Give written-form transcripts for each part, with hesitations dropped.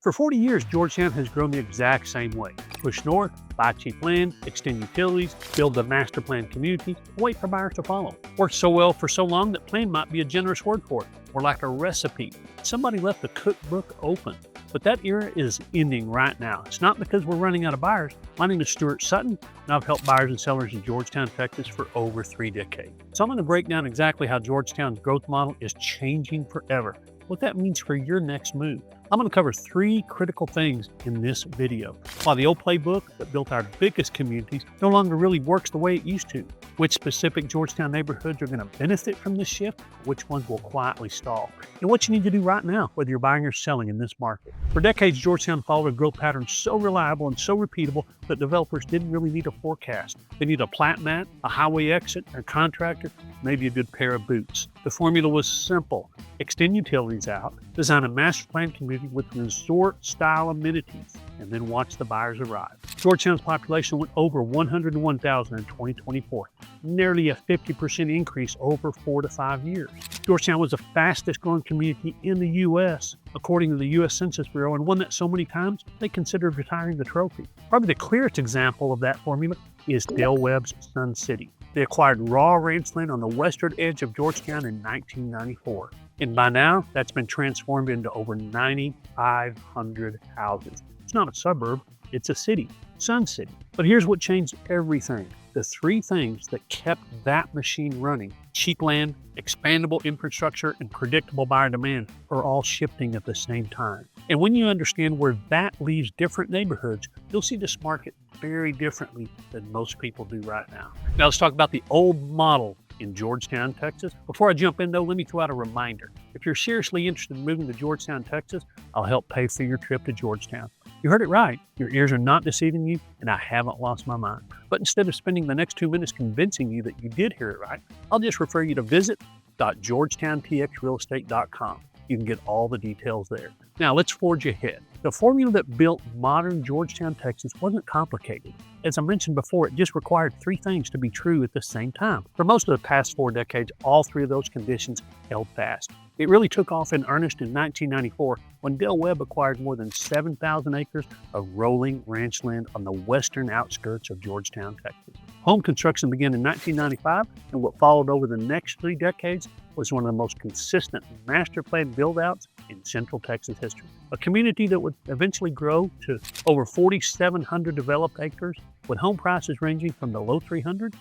For 40 years, Georgetown has grown the exact same way. Push north, buy cheap land, extend utilities, build a master plan community, wait for buyers to follow. Worked so well for so long that plan might be a generous word for it, or like a recipe. Somebody left the cookbook open. But that era is ending right now. It's not because we're running out of buyers. My name is Stuart Sutton, and I've helped buyers and sellers in Georgetown, Texas for over 3 decades. So I'm going to break down exactly how Georgetown's growth model is changing forever, what that means for your next move. I'm going to cover 3 critical things in this video. While the old playbook that built our biggest communities no longer really works the way it used to, which specific Georgetown neighborhoods are going to benefit from this shift, which ones will quietly stall, and what you need to do right now, whether you're buying or selling in this market. For decades, Georgetown followed a growth pattern so reliable and so repeatable that developers didn't really need a forecast. They need a plat mat, a highway exit, a contractor, maybe a good pair of boots. The formula was simple. Extend utilities out, design a master plan community with resort-style amenities, and then watch the buyers arrive. Georgetown's population went over 101,000 in 2024, nearly a 50% increase over 4 to 5 years. Georgetown was the fastest growing community in the U.S., according to the U.S. Census Bureau, and one that so many times they considered retiring the trophy. Probably the clearest example of that formula is Del Webb's Sun City. They acquired raw ranch land on the western edge of Georgetown in 1994. And by now, that's been transformed into over 9,500 houses. It's not a suburb, it's a city, Sun City. But here's what changed everything. The 3 things that kept that machine running, cheap land, expandable infrastructure, and predictable buyer demand, are all shifting at the same time. And when you understand where that leaves different neighborhoods, you'll see this market very differently than most people do right now. Now let's talk about the old model in Georgetown, Texas. Before I jump in though, let me throw out a reminder. If you're seriously interested in moving to Georgetown, Texas, I'll help pay for your trip to Georgetown. You heard it right. Your ears are not deceiving you, and I haven't lost my mind. But instead of spending the next 2 minutes convincing you that you did hear it right, I'll just refer you to visit.georgetowntxrealestate.com. You can get all the details there. Now let's forge ahead. The formula that built modern Georgetown, Texas wasn't complicated. As I mentioned before, it just required 3 things to be true at the same time. For most of the past 4 decades, all 3 of those conditions held fast. It really took off in earnest in 1994 when Del Webb acquired more than 7,000 acres of rolling ranch land on the western outskirts of Georgetown, Texas. Home construction began in 1995, and what followed over the next 3 decades was one of the most consistent master plan build-outs in Central Texas history. A community that would eventually grow to over 4,700 developed acres, with home prices ranging from the low 300s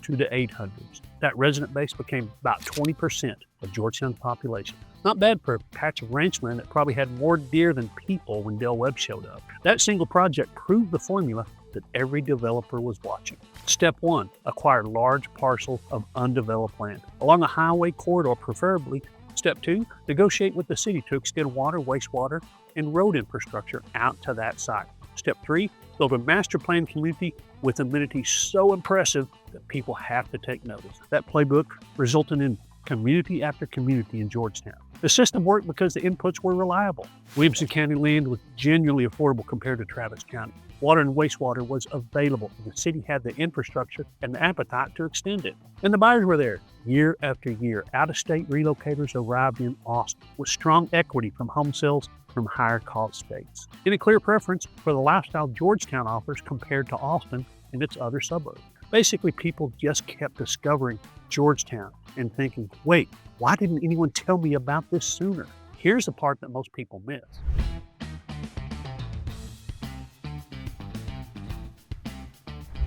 to the 800s. That resident base became about 20% of Georgetown's population. Not bad for a patch of ranchland that probably had more deer than people when Del Webb showed up. That single project proved the formula that every developer was watching. Step 1, acquire large parcels of undeveloped land along a highway corridor preferably. Step 2, negotiate with the city to extend water, wastewater, and road infrastructure out to that site. Step 3, build a master plan community with amenities so impressive that people have to take notice. That playbook resulted in community after community in Georgetown. The system worked because the inputs were reliable. Williamson County land was genuinely affordable compared to Travis County. Water and wastewater was available, and the city had the infrastructure and the appetite to extend it. And the buyers were there. Year after year, out-of-state relocators arrived in Austin with strong equity from home sales from higher-cost states, and a clear preference for the lifestyle Georgetown offers compared to Austin and its other suburbs. Basically, people just kept discovering Georgetown and thinking, wait, why didn't anyone tell me about this sooner? Here's the part that most people miss.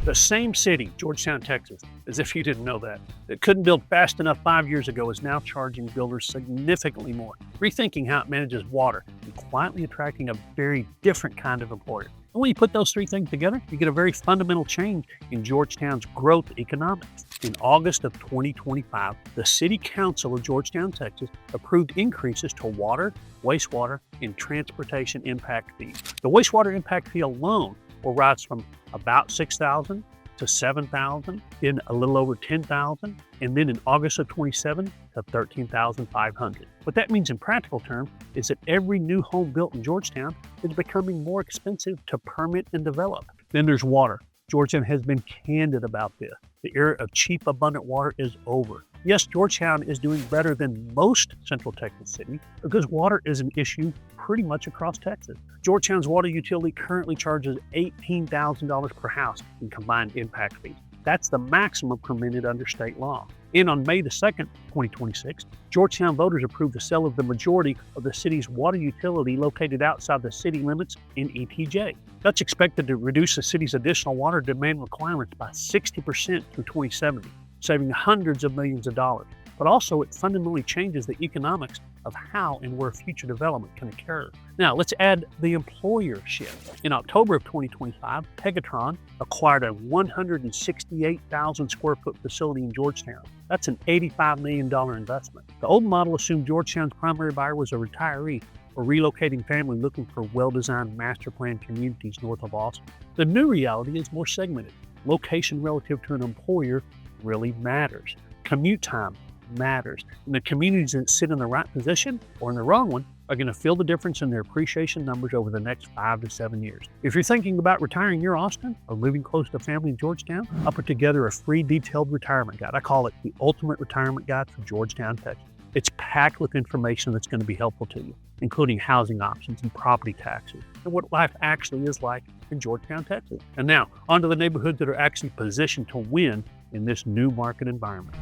The same city, Georgetown, Texas, as if you didn't know that couldn't build fast enough 5 years ago, is now charging builders significantly more, rethinking how it manages water, and quietly attracting a very different kind of employer. And when you put those 3 things together, you get a very fundamental change in Georgetown's growth economics. In August of 2025, the City Council of Georgetown, Texas, approved increases to water, wastewater, and transportation impact fees. The wastewater impact fee alone will rise from about $6,000 to $7,000, then a little over $10,000, and then in August of 27 to $13,500. What that means in practical terms is that every new home built in Georgetown is becoming more expensive to permit and develop. Then there's water. Georgetown has been candid about this. The era of cheap, abundant water is over. Yes, Georgetown is doing better than most Central Texas cities because water is an issue pretty much across Texas. Georgetown's water utility currently charges $18,000 per house in combined impact fees. That's the maximum permitted under state law. And on May the 2nd, 2026, Georgetown voters approved the sale of the majority of the city's water utility located outside the city limits in ETJ. That's expected to reduce the city's additional water demand requirements by 60% through 2070, saving hundreds of millions of dollars. But also it fundamentally changes the economics of how and where future development can occur. Now let's add the employer shift. In October of 2025, Pegatron acquired a 168,000 square foot facility in Georgetown. That's an $85 million investment. The old model assumed Georgetown's primary buyer was a retiree or relocating family looking for well-designed master plan communities north of Austin. The new reality is more segmented. Location relative to an employer really matters. Commute time matters. And the communities that sit in the right position or in the wrong one are going to feel the difference in their appreciation numbers over the next 5 to 7 years. If you're thinking about retiring near Austin or moving close to family in Georgetown, I'll put together a free detailed retirement guide. I call it the Ultimate Retirement Guide for Georgetown, Texas. It's packed with information that's going to be helpful to you, including housing options and property taxes and what life actually is like in Georgetown, Texas. And now, on to the neighborhoods that are actually positioned to win in this new market environment.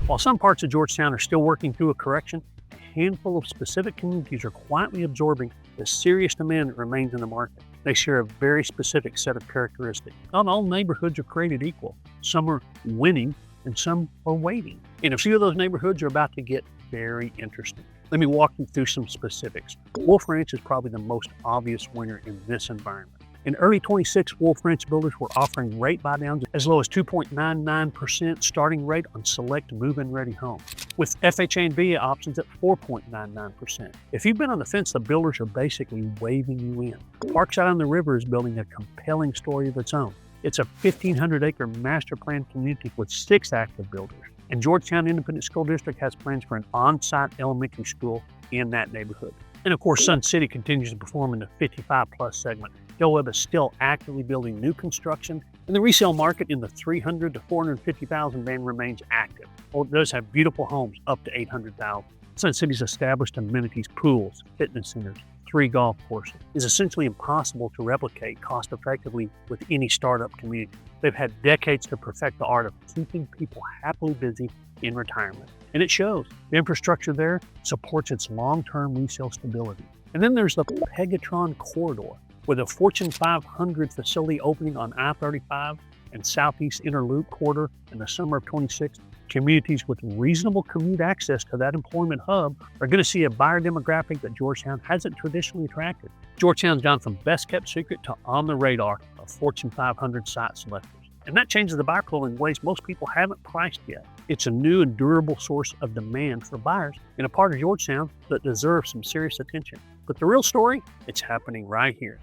While some parts of Georgetown are still working through a correction, a handful of specific communities are quietly absorbing the serious demand that remains in the market. They share a very specific set of characteristics. Not all neighborhoods are created equal. Some are winning and some are waiting. And a few of those neighborhoods are about to get very interesting. Let me walk you through some specifics. Wolf Ranch is probably the most obvious winner in this environment. In early 26, Wolf Ranch builders were offering rate buydowns as low as 2.99% starting rate on select move-in ready homes, with FHA and VA options at 4.99%. If you've been on the fence, the builders are basically waving you in. Parkside on the River is building a compelling story of its own. It's a 1,500-acre master plan community with 6 active builders. And Georgetown Independent School District has plans for an on-site elementary school in that neighborhood. And of course, Sun City continues to perform in the 55-plus segment. Del Webb is still actively building new construction, and the resale market in the $300,000 to $450,000 band remains active. Well, it does have beautiful homes up to $800,000. Sun City's established amenities, pools, fitness centers, 3 golf courses is essentially impossible to replicate cost effectively with any startup community. They've had decades to perfect the art of keeping people happily busy in retirement. And it shows. The infrastructure there supports its long-term resale stability. And then there's the Pegatron Corridor, with a Fortune 500 facility opening on I-35 and Southeast Inner Loop Corridor in the summer of 26. Communities with reasonable commute access to that employment hub are going to see a buyer demographic that Georgetown hasn't traditionally attracted. Georgetown's gone from best kept secret to on the radar of Fortune 500 site selectors. And that changes the buyer pool in ways most people haven't priced yet. It's a new and durable source of demand for buyers in a part of Georgetown that deserves some serious attention. But the real story, it's happening right here.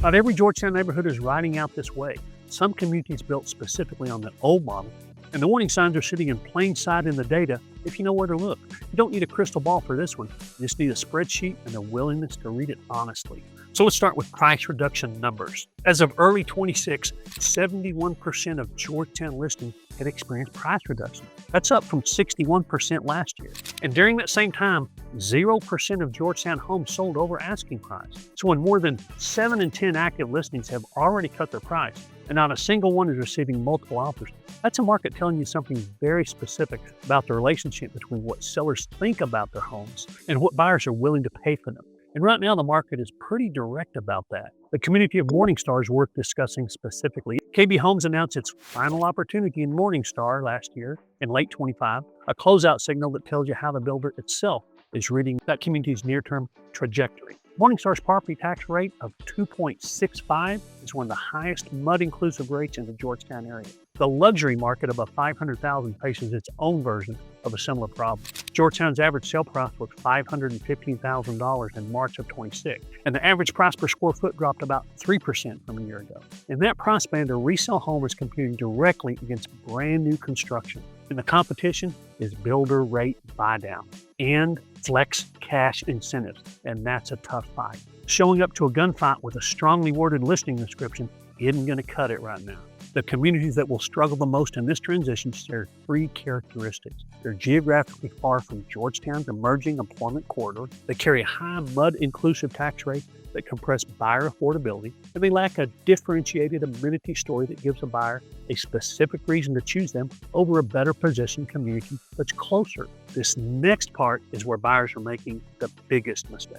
Not every Georgetown neighborhood is riding out this way. Some communities built specifically on the old model, and the warning signs are sitting in plain sight in the data if you know where to look. You don't need a crystal ball for this one. You just need a spreadsheet and a willingness to read it honestly. So let's start with price reduction numbers. As of early 26, 71% of Georgetown listings had experienced price reduction. That's up from 61% last year. And during that same time, 0% of Georgetown homes sold over asking price. So when more than 7 in 10 active listings have already cut their price, and not a single one is receiving multiple offers, that's a market telling you something very specific about the relationship between what sellers think about their homes and what buyers are willing to pay for them. And right now, the market is pretty direct about that. The community of Morningstar is worth discussing specifically. KB Homes announced its final opportunity in Morningstar last year in late 25, a closeout signal that tells you how the builder itself is reading that community's near-term trajectory. Morningstar's property tax rate of 2.65 is one of the highest MUD-inclusive rates in the Georgetown area. The luxury market above $500,000 faces its own version of a similar problem. Georgetown's average sale price was $515,000 in March of 26, and the average price per square foot dropped about 3% from a year ago. In that price band, a resale home is competing directly against brand new construction. And the competition is builder rate buy down and flex cash incentives. And that's a tough fight. Showing up to a gunfight with a strongly worded listing description isn't going to cut it right now. The communities that will struggle the most in this transition share three characteristics. They're geographically far from Georgetown's emerging employment corridor. They carry a high MUD-inclusive tax rate that compress buyer affordability, and they lack a differentiated amenity story that gives a buyer a specific reason to choose them over a better positioned community that's closer. This next part is where buyers are making the biggest mistake.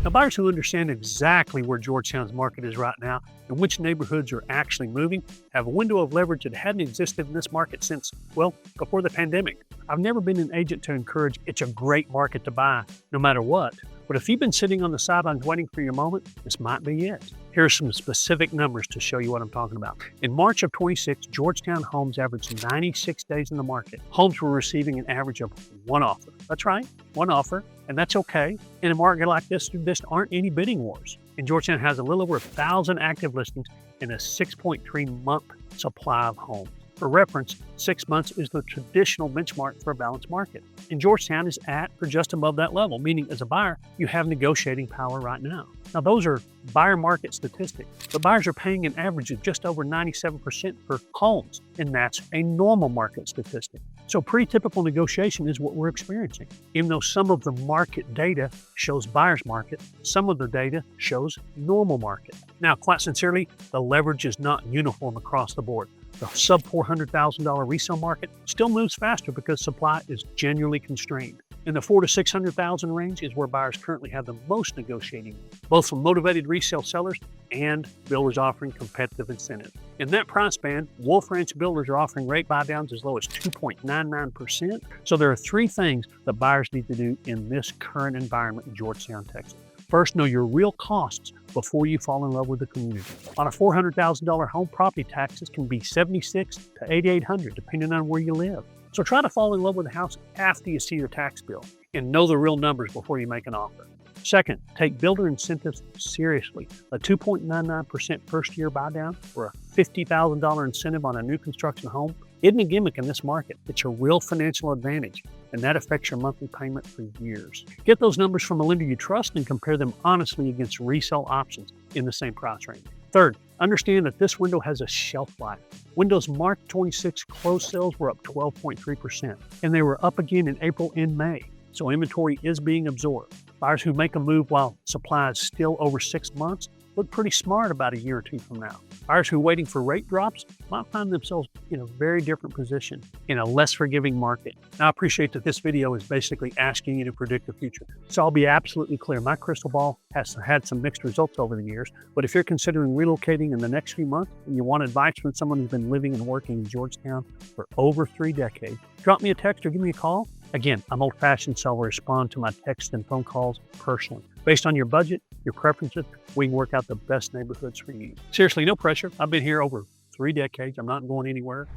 Now, buyers who understand exactly where Georgetown's market is right now and which neighborhoods are actually moving have a window of leverage that hadn't existed in this market since, well, before the pandemic. I've never been an agent to encourage it's a great market to buy, no matter what. But if you've been sitting on the sidelines waiting for your moment, this might be it. Here are some specific numbers to show you what I'm talking about. In March of 26, Georgetown homes averaged 96 days in the market. Homes were receiving an average of one offer. That's right, one offer, and that's okay. In a market like this, there just aren't any bidding wars. And Georgetown has a little over 1,000 active listings and a 6.3 month supply of homes. For reference, 6 months is the traditional benchmark for a balanced market. And Georgetown is at or just above that level, meaning as a buyer, you have negotiating power right now. Now, those are buyer market statistics, but buyers are paying an average of just over 97% for homes, and that's a normal market statistic. So pretty typical negotiation is what we're experiencing. Even though some of the market data shows buyer's market, some of the data shows normal market. Now, quite sincerely, the leverage is not uniform across the board. The sub $400,000 resale market still moves faster because supply is genuinely constrained. In the $400,000 to $600,000 range is where buyers currently have the most negotiating, both from motivated resale sellers and builders offering competitive incentives. In that price band, Wolf Ranch builders are offering rate buy downs as low as 2.99%. So there are three things that buyers need to do in this current environment in Georgetown, Texas. First, know your real costs before you fall in love with the community. On a $400,000 home, property taxes can be $7,600 to $8,800 depending on where you live. So try to fall in love with the house after you see your tax bill and know the real numbers before you make an offer. Second, take builder incentives seriously. A 2.99% first year buy down or a $50,000 incentive on a new construction home isn't a gimmick in this market. It's a real financial advantage, and that affects your monthly payment for years. Get those numbers from a lender you trust and compare them honestly against resale options in the same price range. Third, understand that this window has a shelf life. Windows March 26 closed sales were up 12.3%, and they were up again in April and May. So inventory is being absorbed. Buyers who make a move while supply is still over 6 months look pretty smart about a year or two from now. Buyers who are waiting for rate drops might find themselves in a very different position in a less forgiving market. Now, I appreciate that this video is basically asking you to predict the future. So I'll be absolutely clear. My crystal ball has had some mixed results over the years, but if you're considering relocating in the next few months and you want advice from someone who's been living and working in Georgetown for over 3 decades, drop me a text or give me a call. Again, I'm old-fashioned, so I'll respond to my texts and phone calls personally. Based on your budget, your preferences, we can work out the best neighborhoods for you. Seriously, no pressure. I've been here over 3 decades. I'm not going anywhere.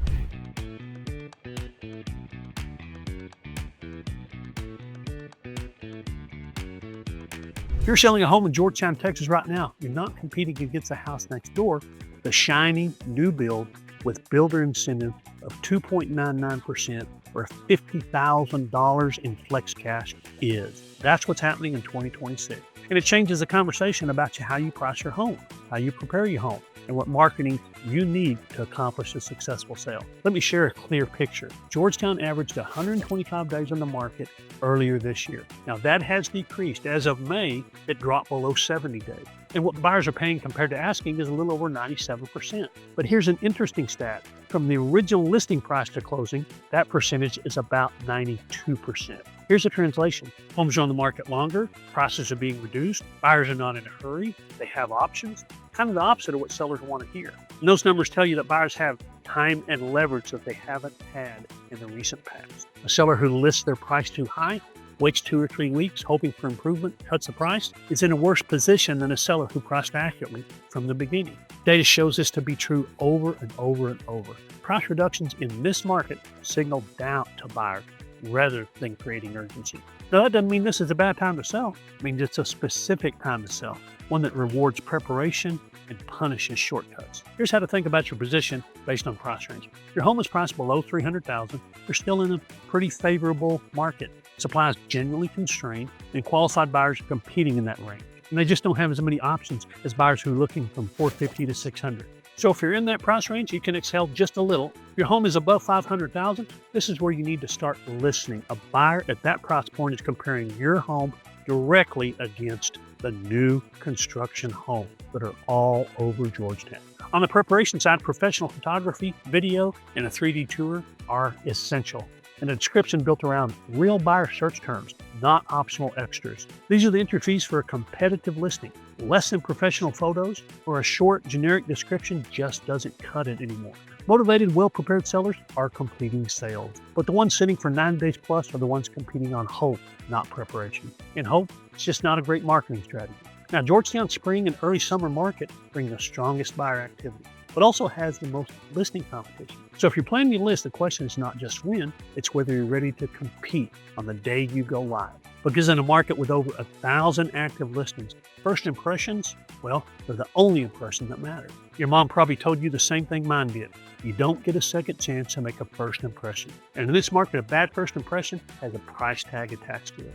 If you're selling a home in Georgetown, Texas right now, you're not competing against the house next door. The shiny new build with builder incentive of 2.99% or $50,000 in flex cash is. That's what's happening in 2026. And it changes the conversation about how you price your home, how you prepare your home, and what marketing you need to accomplish a successful sale. Let me share a clear picture. Georgetown averaged 125 days on the market earlier this year. Now that has decreased. As of May, it dropped below 70 days. And what buyers are paying compared to asking is a little over 97%. But here's an interesting stat. From the original listing price to closing, that percentage is about 92%. Here's a translation. Homes are on the market longer, prices are being reduced, buyers are not in a hurry, they have options, kind of the opposite of what sellers want to hear. And those numbers tell you that buyers have time and leverage that they haven't had in the recent past. A seller who lists their price too high, waits 2 or 3 weeks hoping for improvement, cuts the price, is in a worse position than a seller who priced accurately from the beginning. Data shows this to be true over and over and over. Price reductions in this market signal doubt to buyers rather than creating urgency. Now, that doesn't mean this is a bad time to sell. It means it's a specific time to sell, one that rewards preparation and punishes shortcuts. Here's how to think about your position based on price range. Your home is priced below $300,000. You're still in a pretty favorable market. Supply is generally constrained, and qualified buyers are competing in that range. And they just don't have as many options as buyers who are looking from $450,000 to $600,000. So if you're in that price range, you can excel just a little. If your home is above $500,000, this is where you need to start listening. A buyer at that price point is comparing your home directly against the new construction homes that are all over Georgetown. On the preparation side, professional photography, video, and a 3D tour are essential, and a description built around real buyer search terms, not optional extras. These are the entry fees for a competitive listing. Less than professional photos or a short, generic description just doesn't cut it anymore. Motivated, well-prepared sellers are completing sales, but the ones sitting for 9 days plus are the ones competing on hope, not preparation. And hope, it's just not a great marketing strategy. Now, Georgetown's spring and early summer market bring the strongest buyer activity, but also has the most listing competition. So if you're planning your list, the question is not just when, it's whether you're ready to compete on the day you go live. Because in a market with over 1,000 active listings, first impressions, well, they're the only impression that matters. Your mom probably told you the same thing mine did. You don't get a second chance to make a first impression. And in this market, a bad first impression has a price tag attached to it.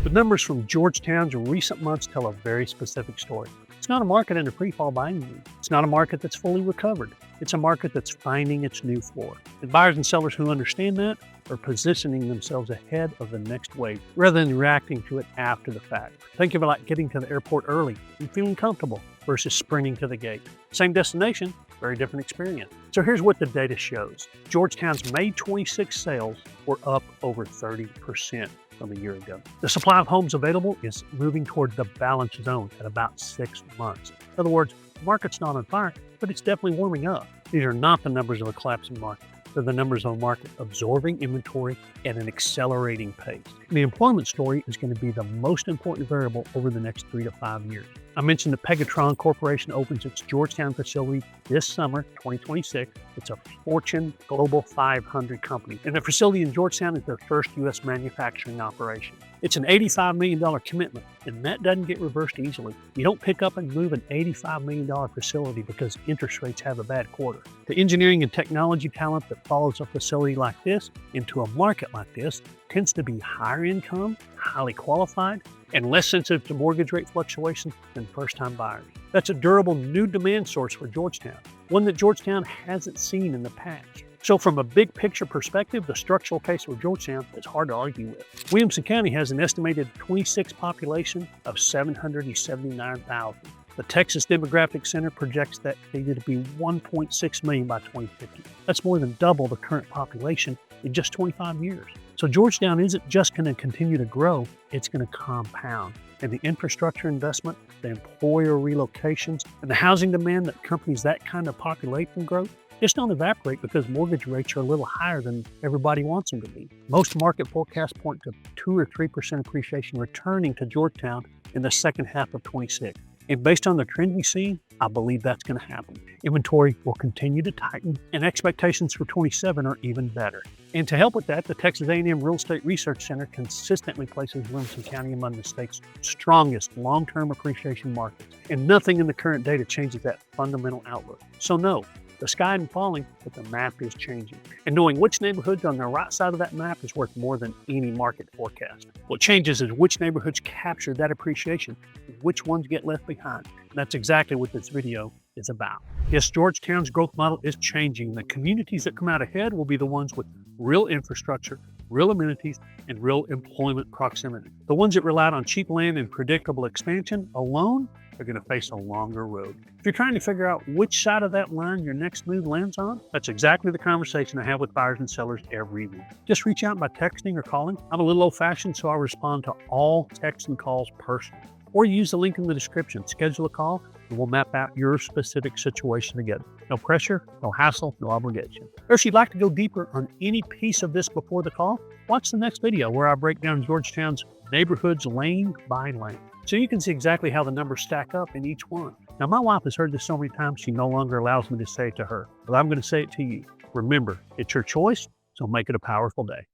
The numbers from Georgetown's recent months tell a very specific story. It's not a market in a free-fall by any means. It's not a market that's fully recovered. It's a market that's finding its new floor. And buyers and sellers who understand that are positioning themselves ahead of the next wave rather than reacting to it after the fact. Think of it like getting to the airport early and feeling comfortable versus sprinting to the gate. Same destination, very different experience. So here's what the data shows. Georgetown's May 26 sales were up over 30% from a year ago. The supply of homes available is moving toward the balance zone at about 6 months. In other words, the market's not on fire, but it's definitely warming up. These are not the numbers of a collapsing market. They're the numbers of a market absorbing inventory at an accelerating pace. And the employment story is going to be the most important variable over the next 3 to 5 years. I mentioned that Pegatron Corporation opens its Georgetown facility this summer, 2026. It's a Fortune Global 500 company, and the facility in Georgetown is their first U.S. manufacturing operation. It's an $85 million commitment, and that doesn't get reversed easily. You don't pick up and move an $85 million facility because interest rates have a bad quarter. The engineering and technology talent that follows a facility like this into a market like this tends to be higher income, highly qualified, and less sensitive to mortgage rate fluctuations than first-time buyers. That's a durable new demand source for Georgetown, one that Georgetown hasn't seen in the past. So from a big picture perspective, the structural case for Georgetown is hard to argue with. Williamson County has an estimated 26 population of 779,000. The Texas Demographic Center projects that figure to be 1.6 million by 2050. That's more than double the current population in just 25 years. So Georgetown isn't just going to continue to grow, it's going to compound. And the infrastructure investment, the employer relocations, and the housing demand that accompanies that kind of population growth just don't evaporate because mortgage rates are a little higher than everybody wants them to be. Most market forecasts point to 2 or 3% appreciation returning to Georgetown in the second half of 26. And based on the trend we see, I believe that's going to happen. Inventory will continue to tighten, and expectations for 27 are even better. And to help with that, the Texas A&M Real Estate Research Center consistently places Williamson County among the state's strongest long-term appreciation markets. And nothing in the current data changes that fundamental outlook. So no, the sky isn't falling, but the map is changing. And knowing which neighborhoods on the right side of that map is worth more than any market forecast. What changes is which neighborhoods capture that appreciation, and which ones get left behind. And that's exactly what this video is about. Yes, Georgetown's growth model is changing. The communities that come out ahead will be the ones with real infrastructure, real amenities, and real employment proximity. The ones that relied on cheap land and predictable expansion alone are going to face a longer road. If you're trying to figure out which side of that line your next move lands on, that's exactly the conversation I have with buyers and sellers every week. Just reach out by texting or calling. I'm a little old-fashioned, so I respond to all texts and calls personally. or use the link in the description. Schedule a call and we'll map out your specific situation together. No pressure, no hassle, no obligation. Or if you'd like to go deeper on any piece of this before the call, watch the next video where I break down Georgetown's neighborhoods lane by lane, so you can see exactly how the numbers stack up in each one. Now, my wife has heard this so many times, she no longer allows me to say it to her, but I'm going to say it to you. Remember, it's your choice, so make it a powerful day.